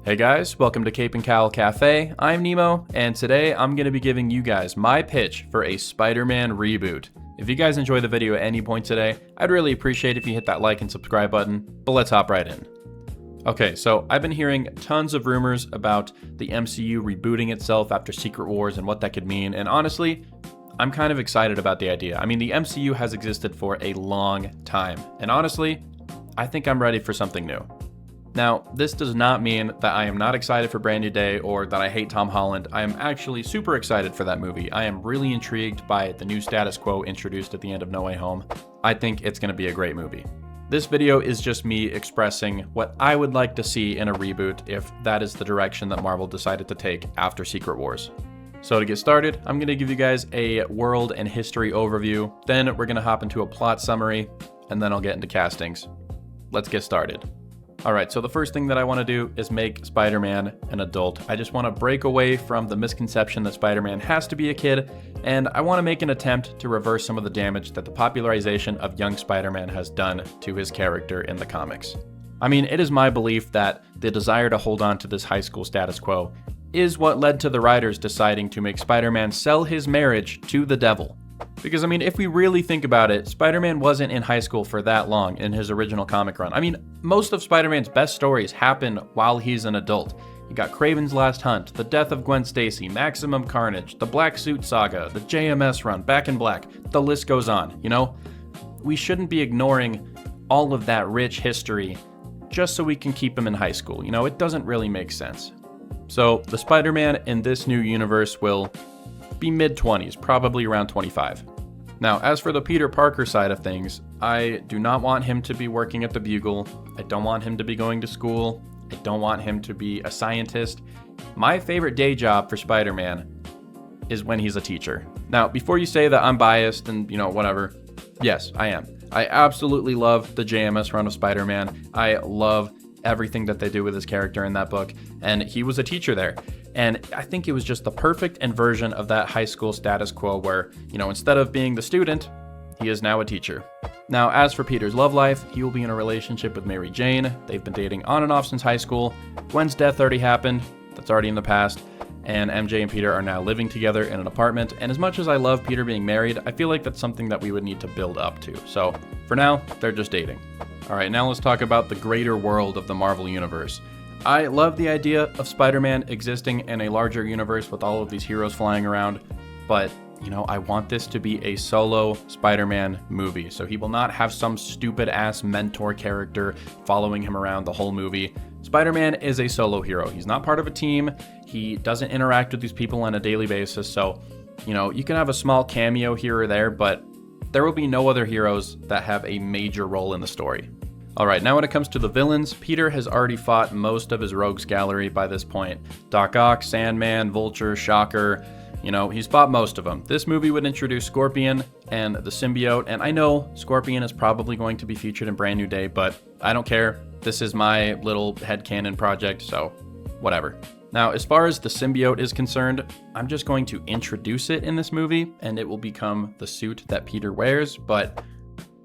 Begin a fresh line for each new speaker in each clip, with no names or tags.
Hey guys, welcome to Cape and Cowl Cafe. I'm Nemo, and today I'm going to be giving you guys my pitch for a Spider-Man reboot. If you guys enjoy the video at any point today, I'd really appreciate if you hit that like and subscribe button, but let's hop right in. Okay, so I've been hearing tons of rumors about the MCU rebooting itself after Secret Wars and what that could mean, and honestly, I'm kind of excited about the idea. I mean, the MCU has existed for a long time, and honestly, I think I'm ready for something new. Now, this does not mean that I am not excited for Brand New Day or that I hate Tom Holland. I am actually super excited for that movie. I am really intrigued by the new status quo introduced at the end of No Way Home. I think it's going to be a great movie. This video is just me expressing what I would like to see in a reboot if that is the direction that Marvel decided to take after Secret Wars. So to get started, I'm going to give you guys a world and history overview, then we're going to hop into a plot summary, and then I'll get into castings. Let's get started. Alright, so the first thing that I want to do is make Spider-Man an adult. I just want to break away from the misconception that Spider-Man has to be a kid, and I want to make an attempt to reverse some of the damage that the popularization of young Spider-Man has done to his character in the comics. I mean, it is my belief that the desire to hold on to this high school status quo is what led to the writers deciding to make Spider-Man sell his marriage to the devil. Because, I mean, if we really think about it, Spider-Man wasn't in high school for that long in his original comic run. I mean, most of Spider-Man's best stories happen while he's an adult. You got Kraven's Last Hunt, the death of Gwen Stacy, Maximum Carnage, the Black Suit Saga, the JMS run, Back in Black, the list goes on, you know? We shouldn't be ignoring all of that rich history just so we can keep him in high school. You know, it doesn't really make sense. So, the Spider-Man in this new universe will be mid-20s, probably around 25. Now, as for the Peter Parker side of things, I do not want him to be working at the Bugle. I don't want him to be going to school. I don't want him to be a scientist. My favorite day job for Spider-Man is when he's a teacher. Now, before you say that I'm biased and, you know, whatever, yes, I am. I absolutely love the JMS run of Spider-Man. I love everything that they do with his character in that book, and he was a teacher there. And I think it was just the perfect inversion of that high school status quo where, you know, instead of being the student, he is now a teacher. Now, as for Peter's love life, he will be in a relationship with Mary Jane. They've been dating on and off since high school. Gwen's death already happened. That's already in the past. And MJ and Peter are now living together in an apartment. And as much as I love Peter being married, I feel like that's something that we would need to build up to. So for now, they're just dating. All right, now let's talk about the greater world of the Marvel Universe. I love the idea of Spider-Man existing in a larger universe with all of these heroes flying around, but, you know, I want this to be a solo Spider-Man movie, so he will not have some stupid-ass mentor character following him around the whole movie. Spider-Man is a solo hero. He's not part of a team. He doesn't interact with these people on a daily basis, so, you know, you can have a small cameo here or there, but there will be no other heroes that have a major role in the story. Alright, now when it comes to the villains, Peter has already fought most of his rogues gallery by this point. Doc Ock, Sandman, Vulture, Shocker, you know, he's fought most of them. This movie would introduce Scorpion and the Symbiote, and I know Scorpion is probably going to be featured in Brand New Day, but I don't care. This is my little headcanon project, so whatever. Now, as far as the Symbiote is concerned, I'm just going to introduce it in this movie, and it will become the suit that Peter wears, but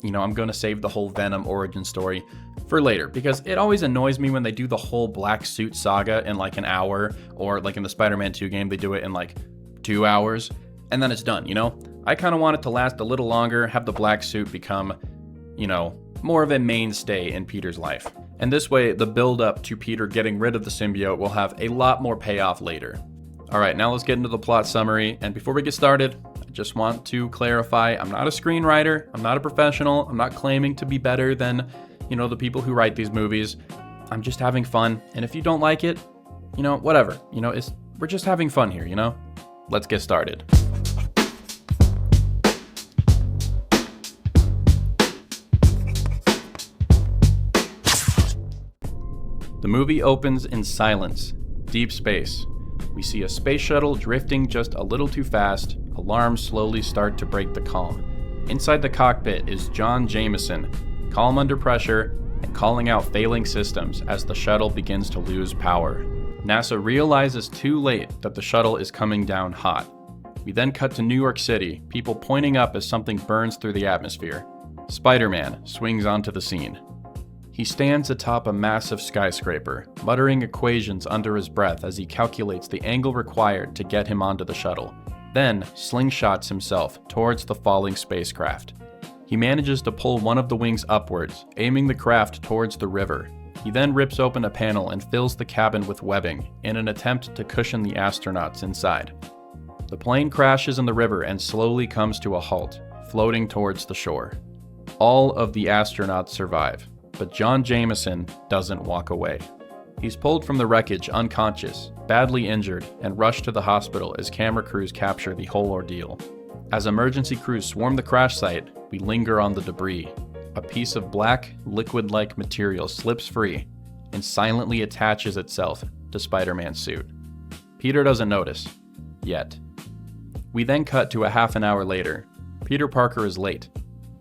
you know, I'm going to save the whole Venom origin story for later, because it always annoys me when they do the whole black suit saga in like an hour, or like in the Spider-Man 2 game, they do it in like 2 hours, and then it's done, you know? I kind of want it to last a little longer, have the black suit become, you know, more of a mainstay in Peter's life. And this way, the build-up to Peter getting rid of the symbiote will have a lot more payoff later. Alright, now let's get into the plot summary, and before we get started, I just want to clarify, I'm not a screenwriter, I'm not a professional, I'm not claiming to be better than, you know, the people who write these movies. I'm just having fun, and if you don't like it, you know, whatever. You know, we're just having fun here, you know? Let's get started. The movie opens in silence, deep space. We see a space shuttle drifting just a little too fast. Alarms slowly start to break the calm. Inside the cockpit is John Jameson, calm under pressure and calling out failing systems as the shuttle begins to lose power. NASA realizes too late that the shuttle is coming down hot. We then cut to New York City, people pointing up as something burns through the atmosphere. Spider-Man swings onto the scene. He He stands atop a massive skyscraper, muttering equations under his breath as he calculates the angle required to get him onto the shuttle, then slingshots himself towards the falling spacecraft. He manages to pull one of the wings upwards, aiming the craft towards the river. He then rips open a panel and fills the cabin with webbing in an attempt to cushion the astronauts inside. The plane crashes in the river and slowly comes to a halt, floating towards the shore. All of the astronauts survive, but John Jameson doesn't walk away. He's pulled from the wreckage unconscious, badly injured, and rushed to the hospital as camera crews capture the whole ordeal. As emergency crews swarm the crash site, we linger on the debris. A piece of black, liquid-like material slips free and silently attaches itself to Spider-Man's suit. Peter doesn't notice, yet. We then cut to a half an hour later. Peter Parker is late.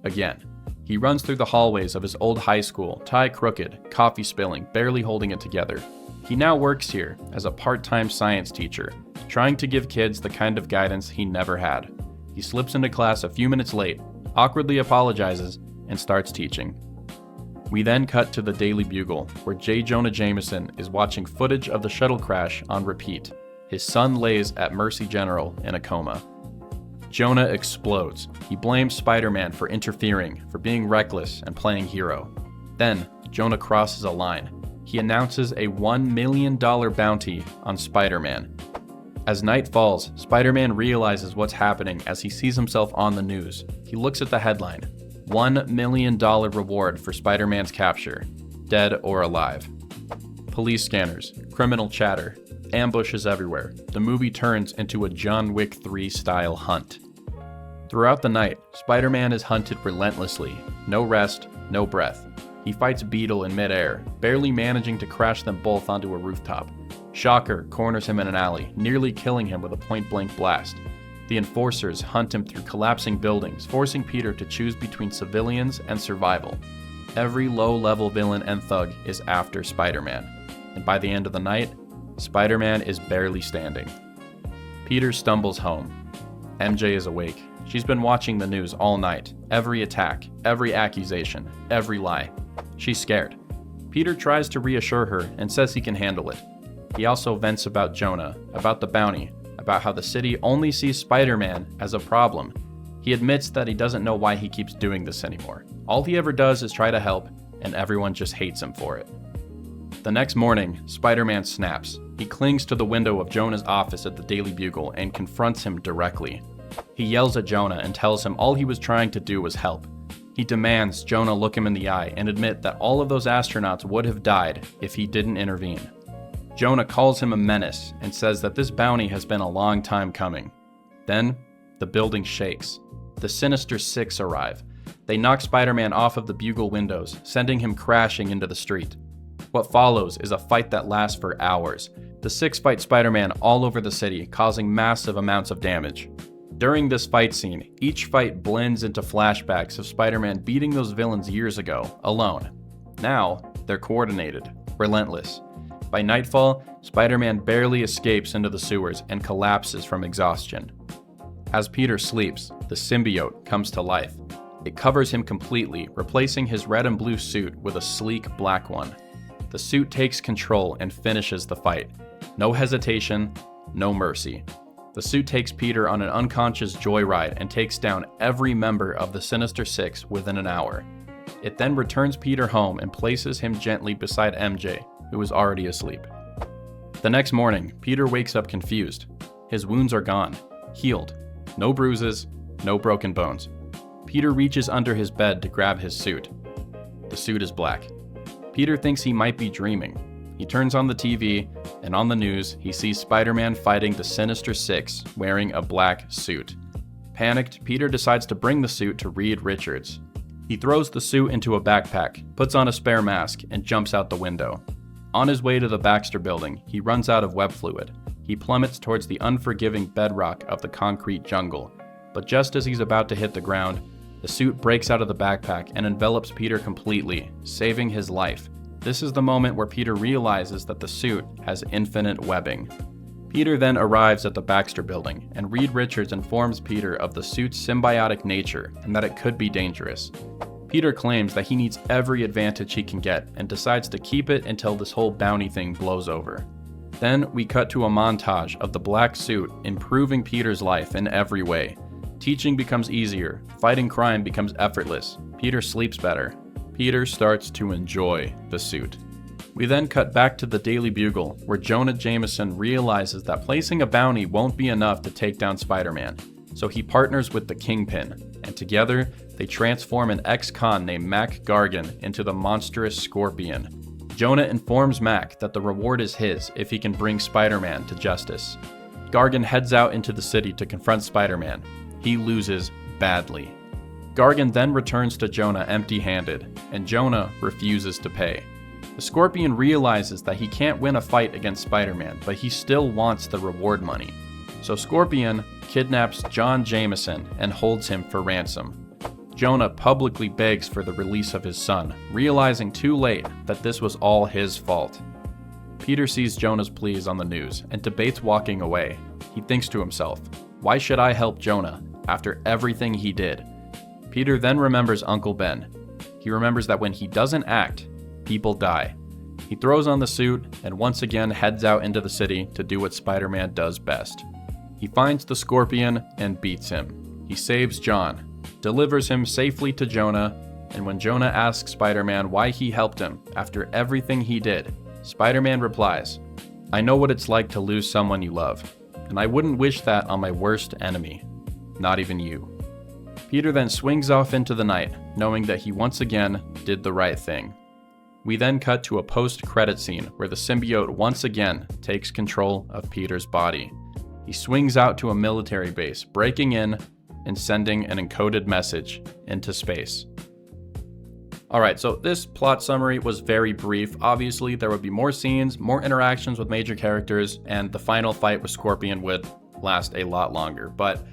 Again. He runs through the hallways of his old high school, tie crooked, coffee spilling, barely holding it together. He now works here as a part-time science teacher, trying to give kids the kind of guidance he never had. He slips into class a few minutes late, awkwardly apologizes, and starts teaching. We then cut to the Daily Bugle, where J. Jonah Jameson is watching footage of the shuttle crash on repeat. His son lays at Mercy General in a coma. Jonah explodes. He blames Spider-Man for interfering, for being reckless and playing hero. Then, Jonah crosses a line. He announces a $1 million bounty on Spider-Man. As night falls, Spider-Man realizes what's happening as he sees himself on the news. He looks at the headline, $1 million reward for Spider-Man's capture, dead or alive. Police scanners, criminal chatter, ambushes everywhere. The movie turns into a John Wick 3 style hunt. Throughout the night, Spider-Man is hunted relentlessly. No rest, no breath. He fights Beetle in midair, barely managing to crash them both onto a rooftop. Shocker corners him in an alley, nearly killing him with a point-blank blast. The enforcers hunt him through collapsing buildings, forcing Peter to choose between civilians and survival. Every low-level villain and thug is after Spider-Man. And by the end of the night, Spider-Man is barely standing. Peter stumbles home. MJ is awake. She's been watching the news all night. Every attack, every accusation, every lie. She's scared. Peter tries to reassure her and says he can handle it. He also vents about Jonah, about the bounty, about how the city only sees Spider-Man as a problem. He admits that he doesn't know why he keeps doing this anymore. All he ever does is try to help, and everyone just hates him for it. The next morning, Spider-Man snaps. He clings to the window of Jonah's office at the Daily Bugle and confronts him directly. He yells at Jonah and tells him all he was trying to do was help. He demands Jonah look him in the eye and admit that all of those astronauts would have died if he didn't intervene. Jonah calls him a menace and says that this bounty has been a long time coming. Then, the building shakes. The Sinister Six arrive. They knock Spider-Man off of the Bugle windows, sending him crashing into the street. What follows is a fight that lasts for hours. The Six fight Spider-Man all over the city, causing massive amounts of damage. During this fight scene, each fight blends into flashbacks of Spider-Man beating those villains years ago, alone. Now, they're coordinated, relentless. By nightfall, Spider-Man barely escapes into the sewers and collapses from exhaustion. As Peter sleeps, the symbiote comes to life. It covers him completely, replacing his red and blue suit with a sleek black one. The suit takes control and finishes the fight. No hesitation, no mercy. The suit takes Peter on an unconscious joyride and takes down every member of the Sinister Six within an hour. It then returns Peter home and places him gently beside MJ, who is already asleep. The next morning, Peter wakes up confused. His wounds are gone, healed. No bruises, no broken bones. Peter reaches under his bed to grab his suit. The suit is black. Peter thinks he might be dreaming. He turns on the TV, and on the news, he sees Spider-Man fighting the Sinister Six wearing a black suit. Panicked, Peter decides to bring the suit to Reed Richards. He throws the suit into a backpack, puts on a spare mask, and jumps out the window. On his way to the Baxter Building, he runs out of web fluid. He plummets towards the unforgiving bedrock of the concrete jungle. But just as he's about to hit the ground, the suit breaks out of the backpack and envelops Peter completely, saving his life. This is the moment where Peter realizes that the suit has infinite webbing. Peter then arrives at the Baxter Building, and Reed Richards informs Peter of the suit's symbiotic nature and that it could be dangerous. Peter claims that he needs every advantage he can get and decides to keep it until this whole bounty thing blows over. Then we cut to a montage of the black suit improving Peter's life in every way. Teaching becomes easier, fighting crime becomes effortless, Peter sleeps better. Peter starts to enjoy the suit. We then cut back to the Daily Bugle, where Jonah Jameson realizes that placing a bounty won't be enough to take down Spider-Man, so he partners with the Kingpin, and together they transform an ex-con named Mac Gargan into the monstrous Scorpion. Jonah informs Mac that the reward is his if he can bring Spider-Man to justice. Gargan heads out into the city to confront Spider-Man. He loses badly. Gargan then returns to Jonah empty-handed, and Jonah refuses to pay. The Scorpion realizes that he can't win a fight against Spider-Man, but he still wants the reward money. So Scorpion kidnaps John Jameson and holds him for ransom. Jonah publicly begs for the release of his son, realizing too late that this was all his fault. Peter sees Jonah's pleas on the news and debates walking away. He thinks to himself, why should I help Jonah after everything he did? Peter then remembers Uncle Ben. He remembers that when he doesn't act, people die. He throws on the suit and once again heads out into the city to do what Spider-Man does best. He finds the Scorpion and beats him. He saves John, delivers him safely to Jonah, and when Jonah asks Spider-Man why he helped him after everything he did, Spider-Man replies, I know what it's like to lose someone you love, and I wouldn't wish that on my worst enemy, not even you. Peter then swings off into the night, knowing that he once again did the right thing. We then cut to a post-credit scene where the symbiote once again takes control of Peter's body. He swings out to a military base, breaking in and sending an encoded message into space. Alright, so this plot summary was very brief. Obviously, there would be more scenes, more interactions with major characters, and the final fight with Scorpion would last a lot longer, but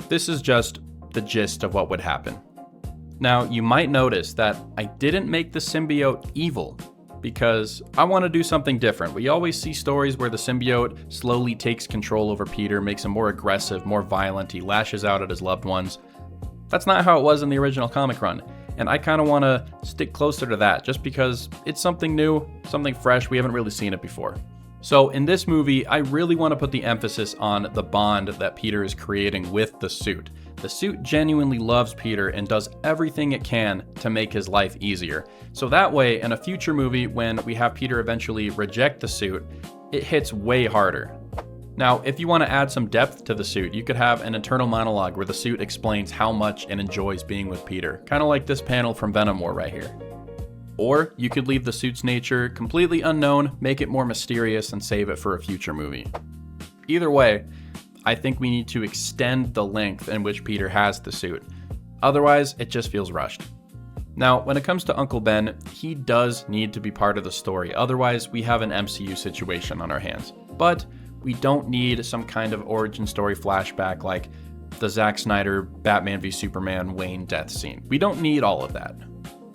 this is just the gist of what would happen. Now, you might notice that I didn't make the symbiote evil, because I want to do something different. We always see stories where the symbiote slowly takes control over Peter, makes him more aggressive, more violent, he lashes out at his loved ones. That's not how it was in the original comic run, and I kind of want to stick closer to that, just because it's something new, something fresh, we haven't really seen it before. So in this movie, I really want to put the emphasis on the bond that Peter is creating with the suit. The suit genuinely loves Peter and does everything it can to make his life easier. So that way, in a future movie, when we have Peter eventually reject the suit, it hits way harder. Now, if you want to add some depth to the suit, you could have an internal monologue where the suit explains how much it enjoys being with Peter, kind of like this panel from Venom War right here. Or you could leave the suit's nature completely unknown, make it more mysterious, and save it for a future movie. Either way, I think we need to extend the length in which Peter has the suit. Otherwise, it just feels rushed. Now, when it comes to Uncle Ben, he does need to be part of the story. Otherwise, we have an MCU situation on our hands. But we don't need some kind of origin story flashback like the Zack Snyder Batman v Superman Wayne death scene. We don't need all of that.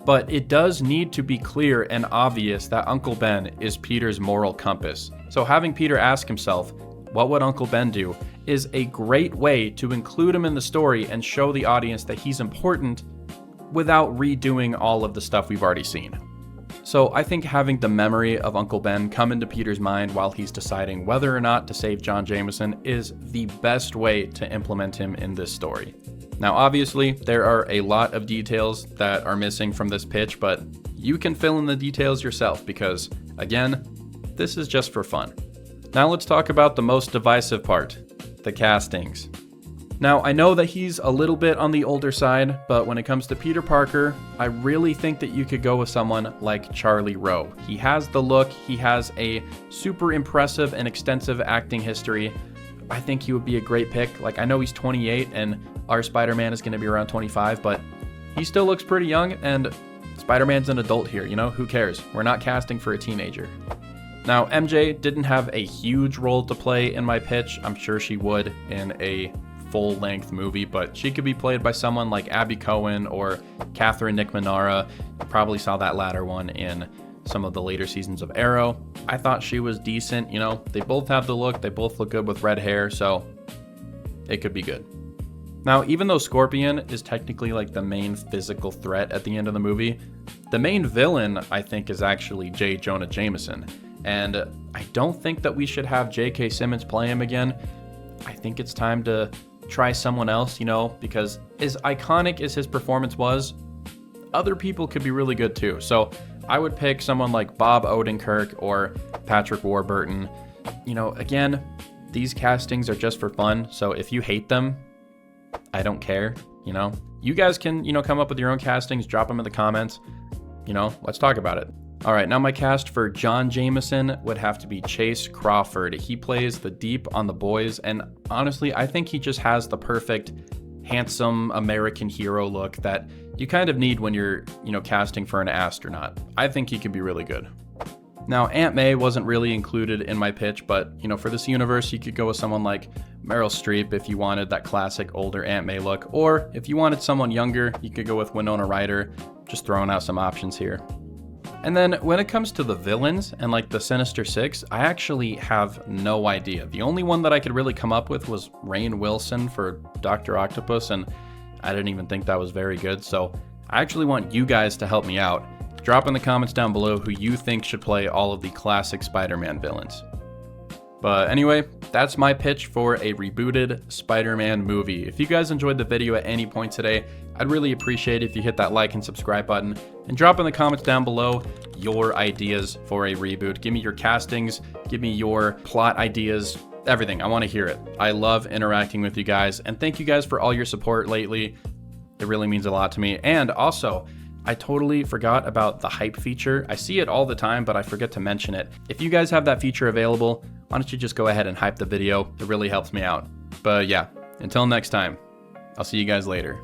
But it does need to be clear and obvious that Uncle Ben is Peter's moral compass. So having Peter ask himself, what would Uncle Ben do, is a great way to include him in the story and show the audience that he's important without redoing all of the stuff we've already seen. So I think having the memory of Uncle Ben come into Peter's mind while he's deciding whether or not to save John Jameson is the best way to implement him in this story. Now obviously, there are a lot of details that are missing from this pitch, but you can fill in the details yourself because, again, this is just for fun. Now let's talk about the most divisive part, the castings. Now, I know that he's a little bit on the older side, but when it comes to Peter Parker, I really think that you could go with someone like Charlie Rowe. He has the look, he has a super impressive and extensive acting history. I think he would be a great pick. Like, I know he's 28 and our Spider-Man is going to be around 25, but he still looks pretty young and Spider-Man's an adult here, you know? Who cares? We're not casting for a teenager. Now, MJ didn't have a huge role to play in my pitch. I'm sure she would in a full-length movie, but she could be played by someone like Abby Cohen or Catherine Nick Minara. You probably saw that latter one in some of the later seasons of Arrow. I thought she was decent, you know, they both have the look, they both look good with red hair, so it could be good. Now, even though Scorpion is technically like the main physical threat at the end of the movie, the main villain, I think, is actually J. Jonah Jameson. And I don't think that we should have J.K. Simmons play him again. I think it's time to try someone else, because as iconic as his performance was, other people could be really good too. So I would pick someone like Bob Odenkirk or Patrick Warburton. Again, these castings are just for fun. So if you hate them, I don't care. You guys can, come up with your own castings, drop them in the comments. Let's talk about it. All right, now my cast for John Jameson would have to be Chase Crawford. He plays the Deep on The Boys, and honestly, I think he just has the perfect, handsome American hero look that you kind of need when you're, casting for an astronaut. I think he could be really good. Now, Aunt May wasn't really included in my pitch, but, for this universe, you could go with someone like Meryl Streep if you wanted that classic older Aunt May look, or if you wanted someone younger, you could go with Winona Ryder. Just throwing out some options here. And then when it comes to the villains and like the Sinister Six, I actually have no idea. The only one that I could really come up with was Rainn Wilson for Dr. Octopus, and I didn't even think that was very good. So I actually want you guys to help me out. Drop in the comments down below who you think should play all of the classic Spider-Man villains. But anyway, that's my pitch for a rebooted Spider-Man movie. If you guys enjoyed the video at any point today, I'd really appreciate it if you hit that like and subscribe button and drop in the comments down below your ideas for a reboot. Give me your castings, give me your plot ideas, everything. I want to hear it. I love interacting with you guys, and thank you guys for all your support lately. It really means a lot to me. And also, I totally forgot about the hype feature. I see it all the time, but I forget to mention it. If you guys have that feature available, why don't you just go ahead and hype the video? It really helps me out. But yeah, until next time, I'll see you guys later.